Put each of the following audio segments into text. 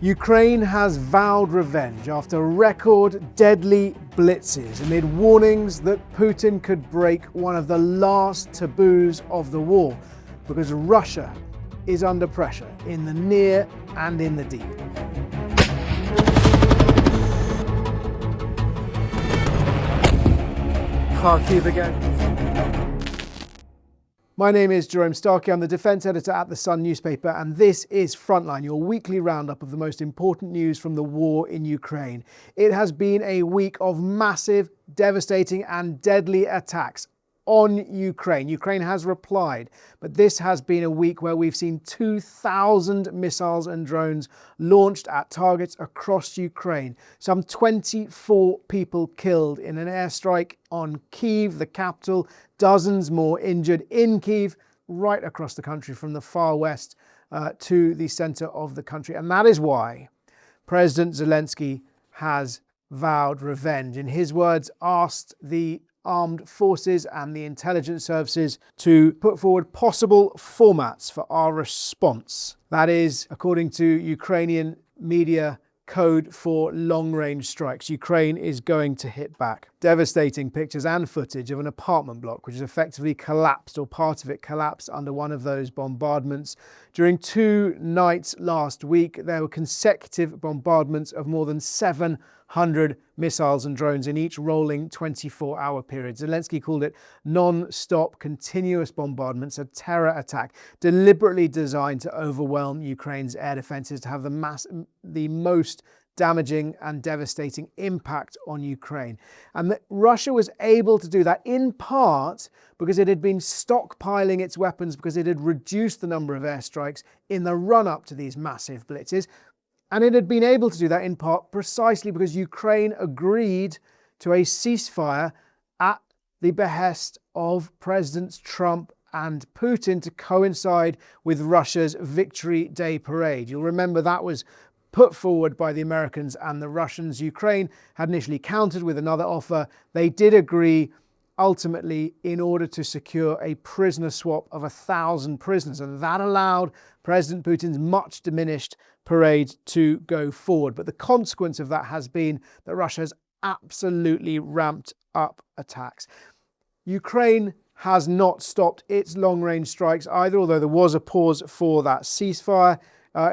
Ukraine has vowed revenge after record deadly blitzes amid warnings that Putin could break one of the last taboos of the war because Russia is under pressure in the near and in the deep. Kyiv again. My name is Jerome Starkey. I'm the defence editor at The Sun newspaper, and this is Frontline, your weekly roundup of the most important news from the war in Ukraine. It has been a week of massive, devastating and deadly attacks on Ukraine. Ukraine has replied, but this has been a week where we've seen 2,000 missiles and drones launched at targets across Ukraine. Some 24 people killed in an airstrike on Kyiv, the capital, dozens more injured in Kyiv, right across the country from the far west to the centre of the country. And that is why President Zelensky has vowed revenge. In his words, asked the armed forces and the intelligence services to put forward possible formats for our response. That is, according to Ukrainian media, code for long-range strikes. Ukraine is going to hit back. Devastating pictures and footage of an apartment block which has effectively collapsed, or part of it collapsed, under one of those bombardments. During 2 nights last week, there were consecutive bombardments of more than 700 missiles and drones in each rolling 24-hour period. Zelensky called it non-stop, continuous bombardments, a terror attack deliberately designed to overwhelm Ukraine's air defences, to have the most damaging and devastating impact on Ukraine. And that Russia was able to do that in part because it had been stockpiling its weapons, because it had reduced the number of airstrikes in the run-up to these massive blitzes. And it had been able to do that in part precisely because Ukraine agreed to a ceasefire at the behest of Presidents Trump and Putin to coincide with Russia's Victory Day parade. You'll remember that was put forward by the Americans and the Russians. Ukraine had initially countered with another offer. They did agree ultimately in order to secure a prisoner swap of 1,000 prisoners, and that allowed President Putin's much diminished parade to go forward. But the consequence of that has been that Russia has absolutely ramped up attacks. Ukraine has not stopped its long-range strikes either, although there was a pause for that ceasefire.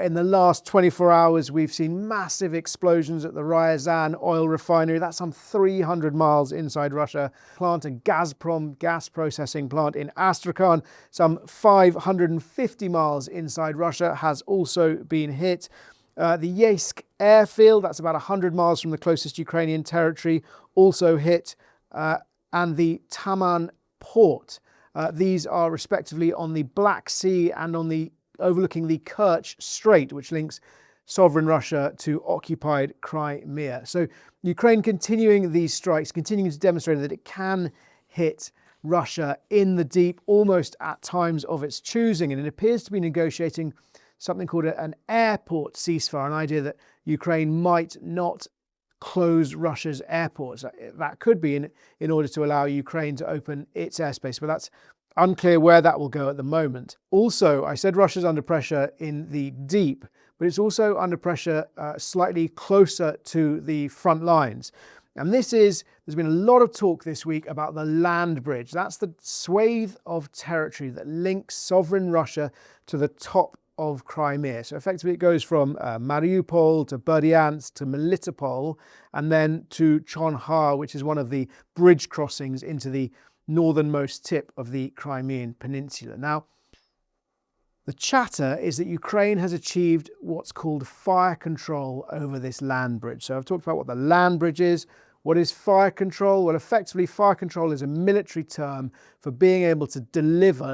In the last 24 hours, we've seen massive explosions at the Ryazan oil refinery. That's some 300 miles inside Russia. Plant, a Gazprom gas processing plant in Astrakhan, some 550 miles inside Russia, has also been hit. The Yeysk airfield, that's about 100 miles from the closest Ukrainian territory, also hit. And the Taman port. These are respectively on the Black Sea and on the overlooking the Kerch Strait, which links sovereign Russia to occupied Crimea. So Ukraine continuing these strikes, continuing to demonstrate that it can hit Russia in the deep, almost at times of its choosing. And it appears to be negotiating something called an airport ceasefire, an idea that Ukraine might not close Russia's airports. That could be in order to allow Ukraine to open its airspace, but that's unclear where that will go at the moment. Also, I said Russia's under pressure in the deep, but it's also under pressure slightly closer to the front lines. And there's been a lot of talk this week about the land bridge. That's the swathe of territory that links sovereign Russia to the top of Crimea. So effectively it goes from Mariupol to Berdyansk to Melitopol and then to Chonhar, which is one of the bridge crossings into the northernmost tip of the Crimean Peninsula. Now, the chatter is that Ukraine has achieved what's called fire control over this land bridge. So I've talked about what the land bridge is. What is fire control? Well, effectively, fire control is a military term for being able to deliver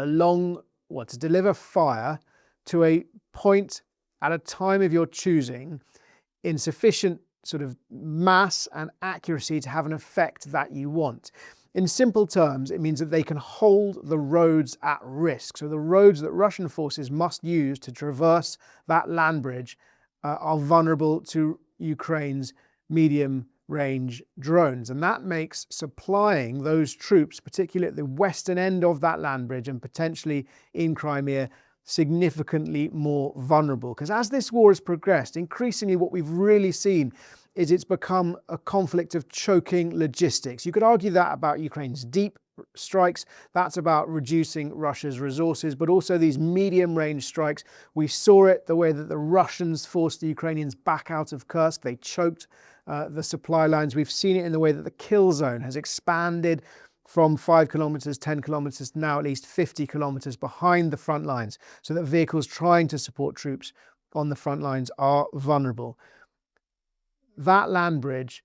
fire to a point at a time of your choosing in sufficient sort of mass and accuracy to have an effect that you want. In simple terms, it means that they can hold the roads at risk. So the roads that Russian forces must use to traverse that land bridge are vulnerable to Ukraine's medium-range drones. And that makes supplying those troops, particularly at the western end of that land bridge and potentially in Crimea, significantly more vulnerable. Because as this war has progressed, increasingly what we've really seen is it's become a conflict of choking logistics. You could argue that about Ukraine's deep strikes. That's about reducing Russia's resources, but also these medium-range strikes. We saw it the way that the Russians forced the Ukrainians back out of Kursk. They choked the supply lines. We've seen it in the way that the kill zone has expanded from 5 kilometers, 10 kilometers, now at least 50 kilometers behind the front lines, so that vehicles trying to support troops on the front lines are vulnerable. That land bridge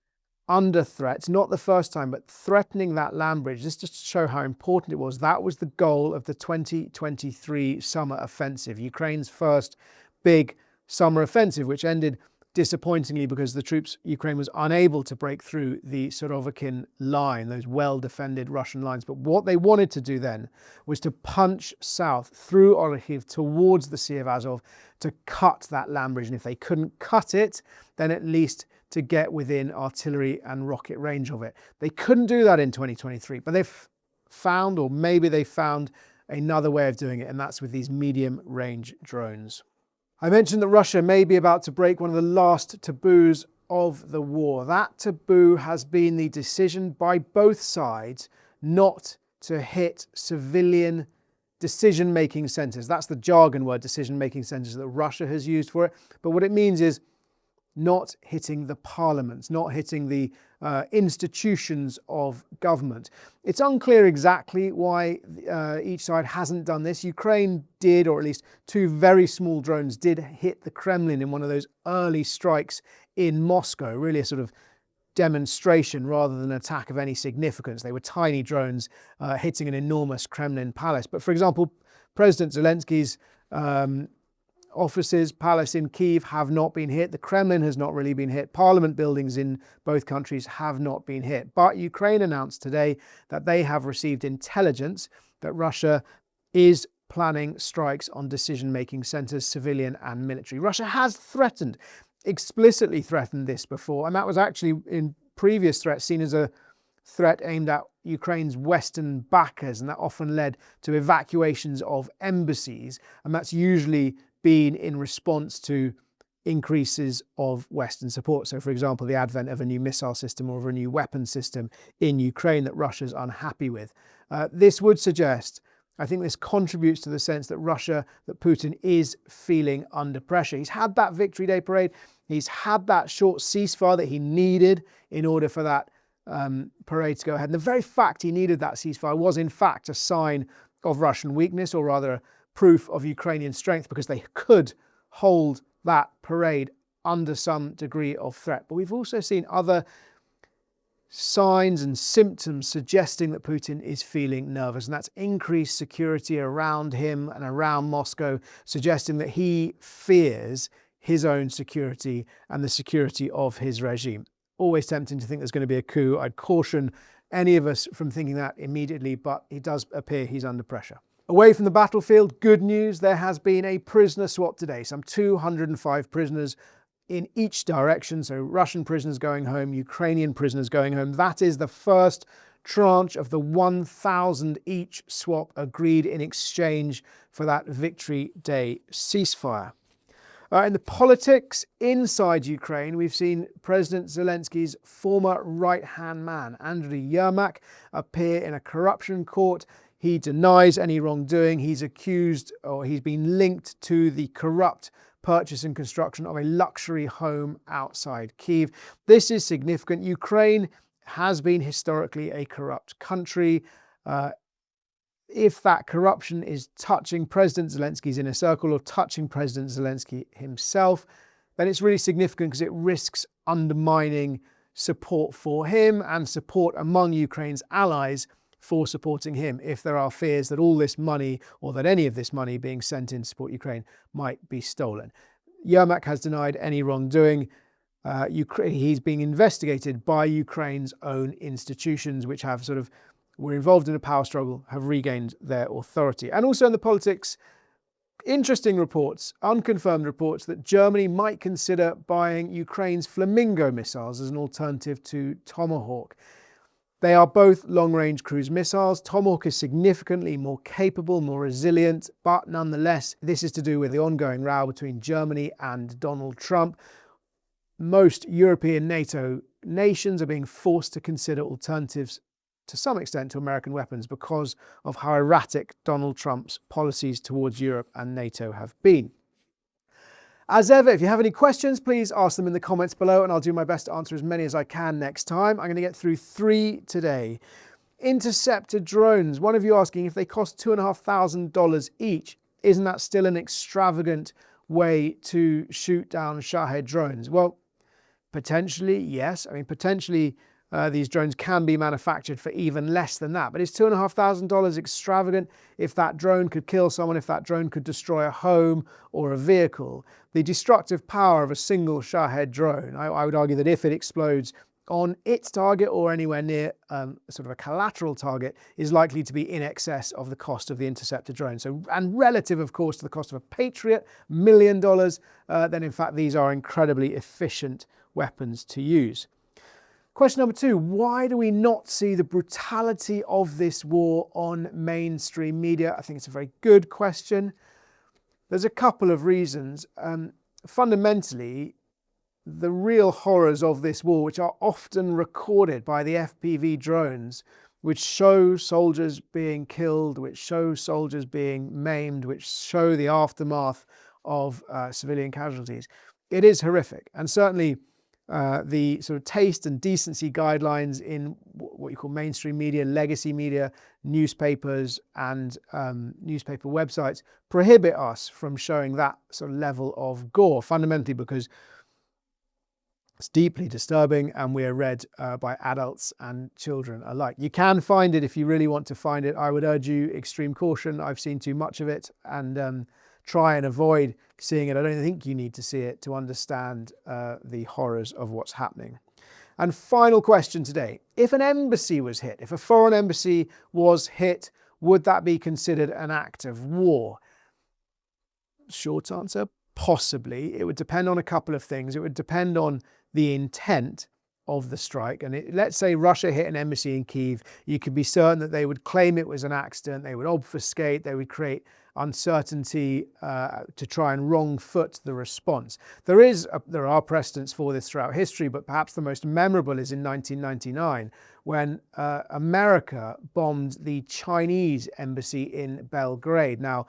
under threat, it's not the first time, but threatening that land bridge, just to show how important it was, that was the goal of the 2023 summer offensive, Ukraine's first big summer offensive, which ended disappointingly because Ukraine was unable to break through the Surovikin line, those well-defended Russian lines. But what they wanted to do then was to punch south through Orikhiv towards the Sea of Azov to cut that land bridge. And if they couldn't cut it, then at least to get within artillery and rocket range of it. They couldn't do that in 2023, but they've found, or maybe they found, another way of doing it, and that's with these medium-range drones. I mentioned that Russia may be about to break one of the last taboos of the war. That taboo has been the decision by both sides not to hit civilian decision-making centres. That's the jargon word, decision-making centres, that Russia has used for it. But what it means is not hitting the parliaments, not hitting the institutions of government. It's unclear exactly why each side hasn't done this. Ukraine did, or at least 2 very small drones did hit the Kremlin in one of those early strikes in Moscow, really a sort of demonstration rather than an attack of any significance. They were tiny drones hitting an enormous Kremlin palace. But for example, President Zelensky's offices, palace in Kyiv have not been hit. The Kremlin has not really been hit. Parliament buildings in both countries have not been hit. But Ukraine announced today that they have received intelligence that Russia is planning strikes on decision-making centres, civilian and military. Russia has threatened, explicitly threatened this before, and that was actually in previous threats seen as a threat aimed at Ukraine's western backers, and that often led to evacuations of embassies, and that's usually been in response to increases of Western support. So, for example, the advent of a new missile system or of a new weapon system in Ukraine that Russia's unhappy with. This would suggest, I think this contributes to the sense that Putin is feeling under pressure. He's had that Victory Day parade. He's had that short ceasefire that he needed in order for that parade to go ahead. And the very fact he needed that ceasefire was in fact a sign of Russian weakness, or rather proof of Ukrainian strength, because they could hold that parade under some degree of threat. But we've also seen other signs and symptoms suggesting that Putin is feeling nervous, and that's increased security around him and around Moscow, suggesting that he fears his own security and the security of his regime. Always tempting to think there's going to be a coup. I'd caution any of us from thinking that immediately, but it does appear he's under pressure. Away from the battlefield, good news, there has been a prisoner swap today. Some 205 prisoners in each direction. So Russian prisoners going home, Ukrainian prisoners going home. That is the first tranche of the 1,000 each swap agreed in exchange for that Victory Day ceasefire. In the politics inside Ukraine, we've seen President Zelensky's former right-hand man, Andriy Yermak, appear in a corruption court. He denies any wrongdoing. He's accused, or he's been linked to the corrupt purchase and construction of a luxury home outside Kyiv. This is significant. Ukraine has been historically a corrupt country. If that corruption is touching President Zelensky's inner circle or touching President Zelensky himself, then it's really significant because it risks undermining support for him and support among Ukraine's allies for supporting him, if there are fears that all this money, or that any of this money being sent in to support Ukraine, might be stolen. Yermak has denied any wrongdoing. He's being investigated by Ukraine's own institutions, which have were involved in a power struggle, have regained their authority. And also in the politics, interesting reports, unconfirmed reports, that Germany might consider buying Ukraine's Flamingo missiles as an alternative to Tomahawk. They are both long-range cruise missiles. Tomahawk is significantly more capable, more resilient, but nonetheless, this is to do with the ongoing row between Germany and Donald Trump. Most European NATO nations are being forced to consider alternatives to some extent to American weapons because of how erratic Donald Trump's policies towards Europe and NATO have been. As ever, if you have any questions, please ask them in the comments below and I'll do my best to answer as many as I can next time. I'm going to get through 3 today. Interceptor drones. One of you asking if they cost $2,500 each. Isn't that still an extravagant way to shoot down Shahed drones? Well, potentially, yes. I mean, potentially these drones can be manufactured for even less than that. But is $2,500 extravagant if that drone could kill someone, if that drone could destroy a home or a vehicle? The destructive power of a single Shahed drone, I would argue that if it explodes on its target or anywhere near sort of a collateral target, is likely to be in excess of the cost of the interceptor drone. So, and relative, of course, to the cost of a Patriot, $1 million, then in fact these are incredibly efficient weapons to use. Question number 2, why do we not see the brutality of this war on mainstream media? I think it's a very good question. There's a couple of reasons. Fundamentally, the real horrors of this war, which are often recorded by the FPV drones, which show soldiers being killed, which show soldiers being maimed, which show the aftermath of civilian casualties, it is horrific. And certainly the sort of taste and decency guidelines in what you call mainstream media, legacy media, newspapers and newspaper websites prohibit us from showing that sort of level of gore, fundamentally because it's deeply disturbing and we are read by adults and children alike. You can find it if you really want to find it. I would urge you extreme caution. I've seen too much of it, and try and avoid seeing it. I don't think you need to see it to understand the horrors of what's happening. And final question today. If an embassy was hit, if a foreign embassy was hit, would that be considered an act of war? Short answer, possibly. It would depend on a couple of things. It would depend on the intent of the strike. And let's say Russia hit an embassy in Kyiv, you could be certain that they would claim it was an accident, they would obfuscate, they would create uncertainty to try and wrong foot the response. There are precedents for this throughout history, but perhaps the most memorable is in 1999 when America bombed the Chinese embassy in Belgrade. Now,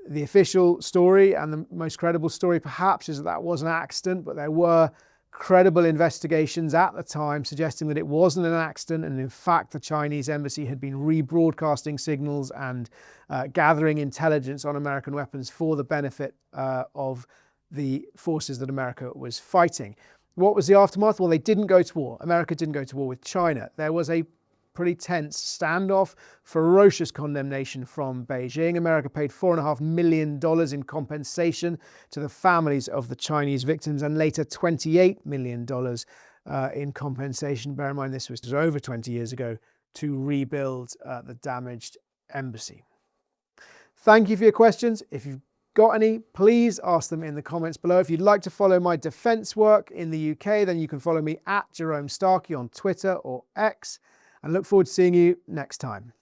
the official story and the most credible story perhaps is that that was an accident, but there were credible investigations at the time suggesting that it wasn't an accident, and in fact the Chinese embassy had been rebroadcasting signals and gathering intelligence on American weapons for the benefit of the forces that America was fighting. What was the aftermath? Well, they didn't go to war. America didn't go to war with China. There was a pretty tense standoff, ferocious condemnation from Beijing. America paid $4.5 million in compensation to the families of the Chinese victims, and later $28 million in compensation. Bear in mind this was over 20 years ago, to rebuild the damaged embassy. Thank you for your questions. If you've got any, please ask them in the comments below. If you'd like to follow my defence work in the UK, then you can follow me at Jerome Starkey on Twitter or X. And look forward to seeing you next time.